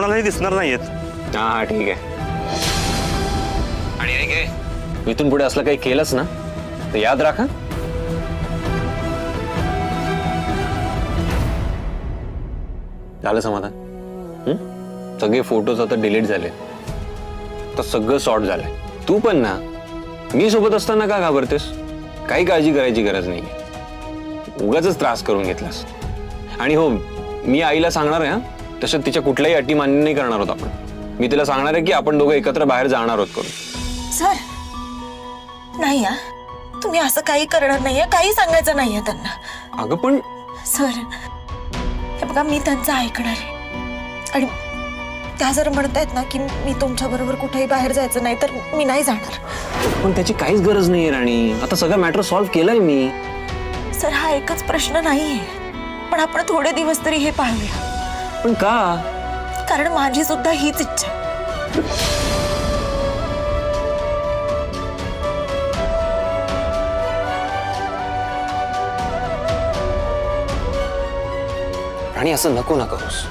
कोणालाही दिसणार नाहीयेत. हा हा ठीक आहे. आणि हे घे, इथून पुढे असलं काही केलंच ना तर याद राखा. झालं समाधान? सगळे फोटोज आता डिलीट झाले, तर सगळं सॉर्ट झालंय. तू पण ना, मी सोबत असताना का घाबरतेस? काही काळजी करायची गरज नाही. उगाच त्रास करून घेतलास. आणि हो, मी आईला सांगणार आहे हा, तसं तिच्या कुठल्याही अटी मान्य नाही करणार आहोत आपण. मी तिला सांगणार आहे की आपण दोघं एकत्र बाहेर जाणार आहोत करून. सर नाही हा, तुम्ही असं काही करणार नाहीये, काही सांगायचं नाहीये त्यांना. अगं पण सर हे बघा, मी त्यांचं ऐकणार आहे. आणि त्या जर म्हणतायत ना की मी तुमच्या बरोबर कुठेही बाहेर जायचं नाही, तर मी नाही जाणार. पण त्याची काहीच गरज नाहीये राणी. आता सगळं मॅटर सॉल्व्ह केलंय मी. सर हा एकच प्रश्न नाहीये, पण आपण थोडे दिवस तरी हे पाहूया. पण का? कारण माझी सुद्धा हीच इच्छा आहे. आणि असं नको ना करूस.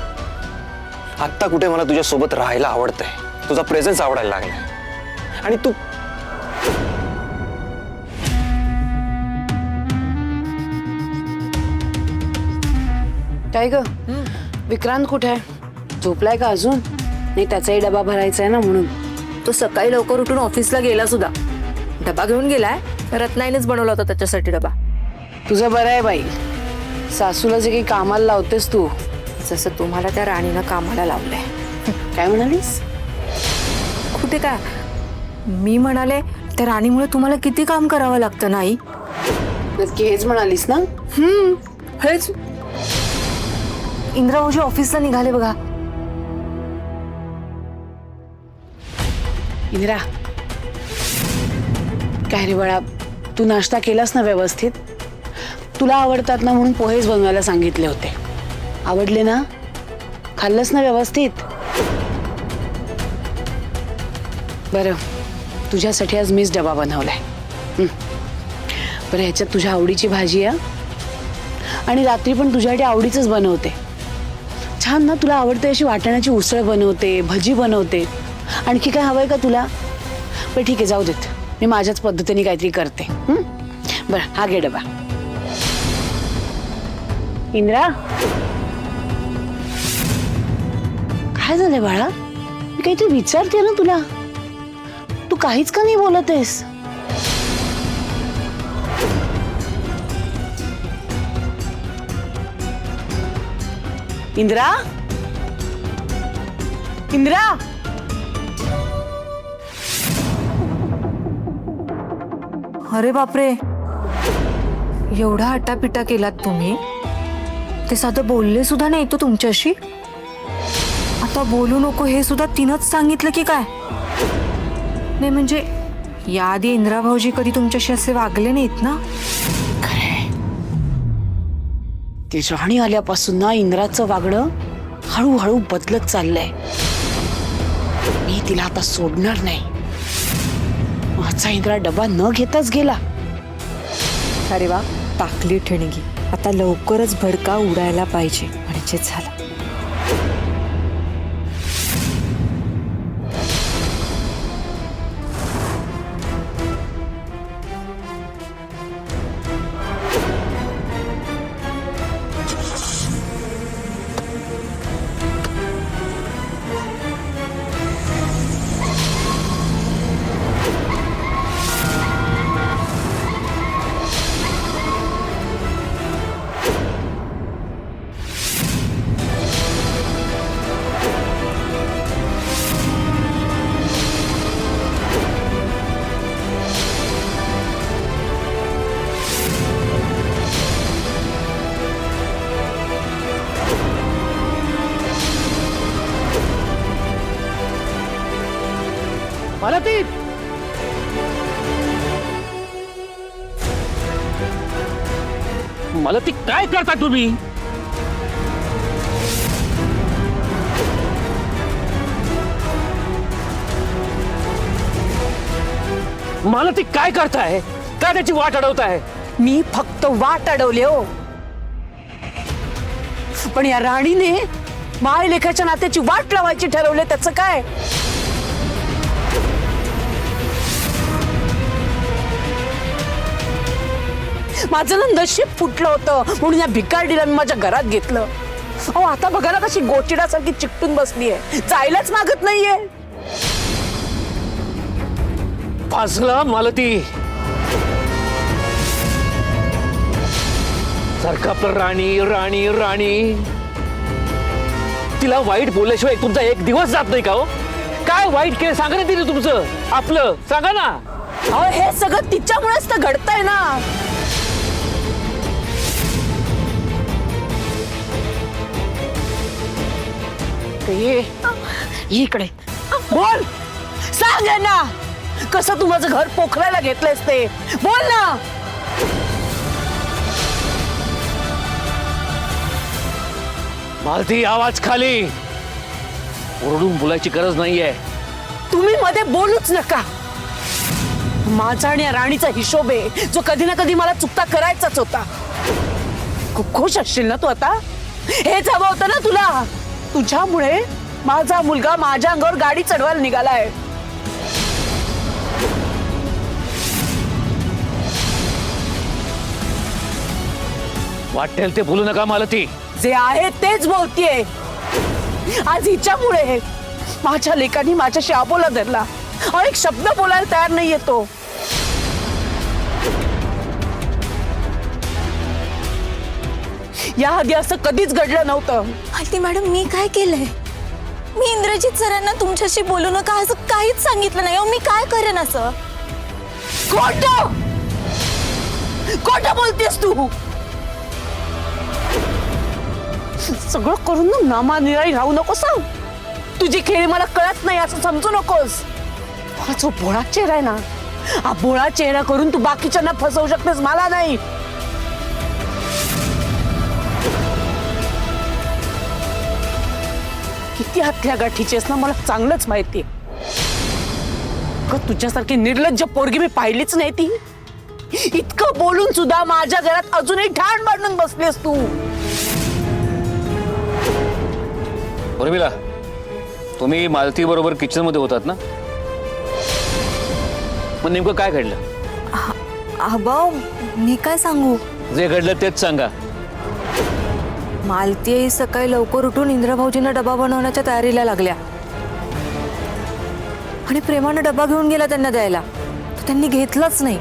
आत्ता कुठे मला तुझ्या सोबत राहायला आवडतंय, तुझा प्रेझेन्स आवडायला लागलाय. आणि तू काय ग, विक्रांत कुठे आहे? झोपलाय का अजून? नाही, त्याचाही डबा भरायचा आहे ना म्हणून. तो सकाळी लवकर उठून ऑफिसला गेला सुद्धा. डबा घेऊन गेलाय. रत्नाईनेच बनवला होता त्याच्यासाठी डबा. तुझं बरं आहे बाई, सासूला जे काही कामाला लावतेस तू. जसं तुम्हाला त्या राणीनं कामाला लावलंय. काय म्हणालीस? कुठे काय, मी म्हणाले त्या राणीमुळे तुम्हाला किती काम करावं लागतं नाही? नक्की हेच म्हणालीस ना? हेच. इंद्रा भाऊजी ऑफिसला निघाले बघा. इंदिरा, काय रे बाळा, तू नाश्ता केलास ना व्यवस्थित? तुला आवडतात ना म्हणून पोहेच बनवायला सांगितले होते. आवडले ना? खाल्लंस ना व्यवस्थित? बरं, तुझ्यासाठी आज मीच डबा बनवलाय. बरं, ह्याच्यात तुझ्या आवडीची भाजी आहे आणि रात्री पण तुझ्यासाठी आवडीचंच बनवते. छान ना? तुला आवडते अशी वाटाण्याची उसळ बनवते, भजी बनवते. आणखी काय हवंय का तुला? पण ठीक आहे, जाऊ देत, मी माझ्याच पद्धतीने काहीतरी करते. बरं, हा घे डबा. इंद्रा, काय झालंय बाळा? मी काहीतरी विचारते ना तुला, तू काहीच का नाही बोलत आहेस? इंद्रा, इंद्रा, अरे बापरे, एवढा हटापिटा केलात तुम्ही. ते साधं बोलले सुद्धा नाही तो तुमच्याशी. आता बोलू नको हे सुद्धा तिनंच सांगितलं की काय? नाही म्हणजे याआधी इंदिरा भाऊजी कधी तुमच्याशी असे वागले नाहीत ना? ती राणी आल्यापासून ना इंद्राचं वागणं हळूहळू बदलत चाललंय. मी तिला आता सोडणार नाही. माझा इंद्रा डबा न घेताच गेला. अरे वा, टाकली ठिणगी. आता लवकरच भडका उडायला पाहिजे म्हणजे झालं. मालती, मालती काय करता तुम्ही? मालती काय करताय? काय त्याची वाट अडवताय? मी फक्त वाट अडवले हो, पण या राणीने माय लेखाच्या नात्याची वाट लावायची ठरवले, त्याचं काय? माझं ना नशीब फुटलं होतं म्हणून या भिकारडीला मी माझ्या घरात घेतलं. अहो आता बघा ना कशी गोचिडासारखी चिकटून बसलीये, जायलाच मागत नाहीये. फासला मालती. सारखं आपलं राणी राणी राणी. तिला वाईट बोलल्याशिवाय तुमचा एक दिवस जात नाही का हो? काय वाईट केलं सांगा ना तिने तुमचं आपलं, सांगा ना. अहो हे सगळं तिच्यामुळेच तर घडतंय ना. ये इकडे बोल, सांग ना कसं तू माझं घर पोखरायला घेतलंयस ते बोल ना. मालती आवाज खाली. ओरडून बोलायची गरज नाहीये. तुम्ही मध्ये बोलूच नका. माझा आणि या राणीचा हिशोब आहे जो कधी ना कधी मला चुकता करायचाच होता. खूप खुश असशील ना तू आता. हेच हवं होतं ना तुला. तुझ्यामुळे माझा मुलगा माझ्या अंगावर गाडी चढवायला निघालाय. वाटेल ते बोलू नका मालती. जे आहे तेच बोलतीये. आज हिच्यामुळे माझ्या लेकानी माझ्याशी आबोला धरला. एक शब्द बोलायला तयार नाही येतो. या आधी असं कधीच घडलं नव्हतं. मालती मॅडम, मी काय केलंय? मी इंद्रजित सरांना तुमच्याशी बोलू नका असं काहीच सांगितलं नाही. मी काय करेन असं? खोटं खोटं बोलतेस तू. सगळं करून ना नामानिराळी राहू नको सांग. तुझी खेळी मला कळत नाही असं समजू नकोस. हा जो भोळा चेहरा आहे ना, हा भोळा चेहरा करून तू बाकीच्यांना फसवू शकतेस, मला नाही. किती हत्या गाठीचेस ना मला चांगलंच माहिती. तुझ्यासारखी निर्लज्ज पोरगी मी पाहिलीच नाही. ती इतकं बोलून सुद्धा माझ्या घरात अजूनही ठाण बांधून बसलीस तू. उर्मिला, तुम्ही मालती बरोबर किचन मध्ये होतात ना? मग नेमकं काय घडलं? आबा मी काय सांगू. जे घडलं तेच सांगा. मालती आई सकाळी लवकर उठून इंद्रभाऊजींना डबा बनवण्याच्या तयारीला लागल्या आणि प्रेमानं डबा घेऊन गेला त्यांना द्यायला. तर त्यांनी घेतलाच नाही.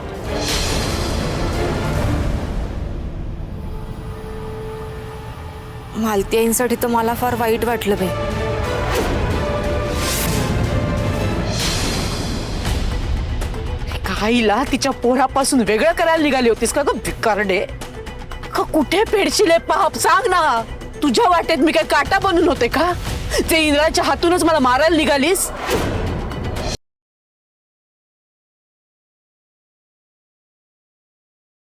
मालती आईंसाठी तर मला फार वाईट वाटलं बाई. काहीला तिच्या पोरापासून वेगळं करायला निघाली होतीस का ग भिकारडे? का कुठे पेडशील पाप सांग ना. तुझ्या वाटेत मी काय काटा बनून होते का? ते इंद्राच्या हातूनच मला मारायला निघालीस.